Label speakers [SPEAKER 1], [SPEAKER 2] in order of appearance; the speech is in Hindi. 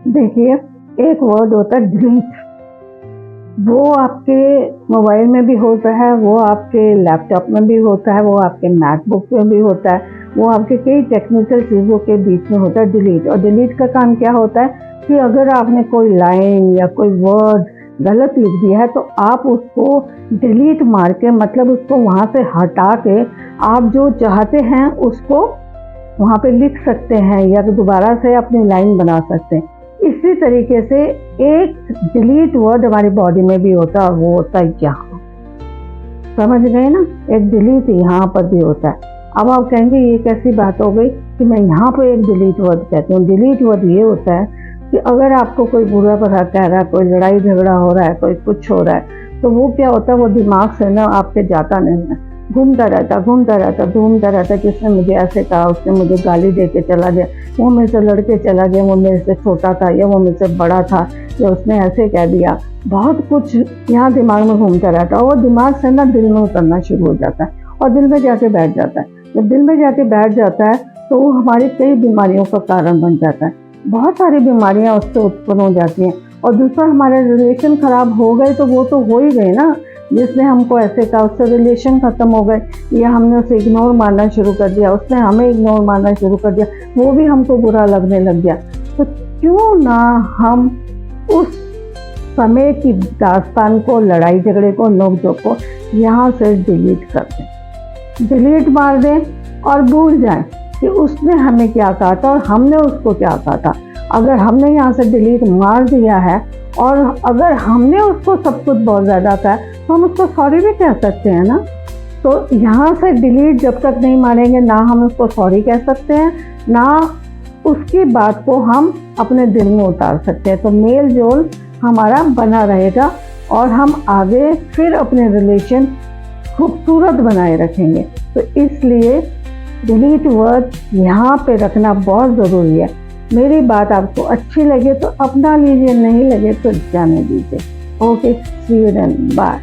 [SPEAKER 1] देखिए, एक वर्ड होता है डिलीट। वो आपके मोबाइल में भी होता है, वो आपके लैपटॉप में भी होता है, वो आपके मैकबुक में भी होता है, वो आपके कई टेक्निकल चीज़ों के बीच में होता है डिलीट। और डिलीट का काम क्या होता है कि अगर आपने कोई लाइन या कोई वर्ड गलत लिख दिया है तो आप उसको डिलीट मार के, मतलब उसको वहाँ से हटा के आप जो चाहते हैं उसको वहाँ पे लिख सकते हैं या दोबारा से अपनी लाइन बना सकते हैं। इसी तरीके से एक डिलीट वर्ड हमारी बॉडी में भी होता है, वो होता है यहाँ। समझ गए ना? एक डिलीट यहाँ पर भी होता है। अब आप कहेंगे ये कैसी बात हो गई कि मैं यहाँ पर एक डिलीट वर्ड कहती हूँ। डिलीट वर्ड ये होता है कि अगर आपको कोई बुरा भला कह रहा है, कोई लड़ाई झगड़ा हो रहा है, कोई कुछ हो रहा है, तो वो क्या होता है, वो दिमाग से ना आपके जाता नहीं है, घूमता रहता कि उसने मुझे ऐसे कहा, उसने मुझे गाली दे के चला गया, वो मेरे से लड़के चला गया, वो मेरे से छोटा था या वो मेरे से बड़ा था, या उसने ऐसे कह दिया। बहुत कुछ यहाँ दिमाग में घूमता रहता है और वो दिमाग से ना दिल में उतरना शुरू हो जाता है और दिल में जाके बैठ जाता है। जब दिल में जाके बैठ जाता है तो वो हमारी कई बीमारियों का कारण बन जाता है। बहुत सारी बीमारियां उससे उत्पन्न हो जाती हैं। और दूसरा, हमारे रिलेशन खराब हो गए तो वो तो हो ही गए ना। जिसने हमको ऐसे कहा उससे रिलेशन खत्म हो गए, या हमने उसे इग्नोर मारना शुरू कर दिया, उसने हमें इग्नोर मारना शुरू कर दिया, वो भी हमको बुरा लगने लग गया। तो क्यों ना हम उस समय की दास्तान को, लड़ाई झगड़े को, नोक-झोंक को यहाँ से डिलीट कर दें, डिलीट मार दें और भूल जाएं कि उसने हमें क्या कहा था और हमने उसको क्या कहा था। अगर हमने यहाँ से डिलीट मार दिया है और अगर हमने उसको सब कुछ बहुत ज़्यादा कहा तो हम उसको सॉरी भी कह सकते हैं ना। तो यहाँ से डिलीट जब तक नहीं मारेंगे, ना हम उसको सॉरी कह सकते हैं, ना उसकी बात को हम अपने दिल में उतार सकते हैं। तो मेल जोल हमारा बना रहेगा और हम आगे फिर अपने रिलेशन खूबसूरत बनाए रखेंगे। तो इसलिए डिलीट वर्ड यहाँ पे रखना बहुत ज़रूरी है। मेरी बात आपको अच्छी लगे तो अपना लीजिए, नहीं लगे तो जाने दीजिए। Okay, see you then, bye.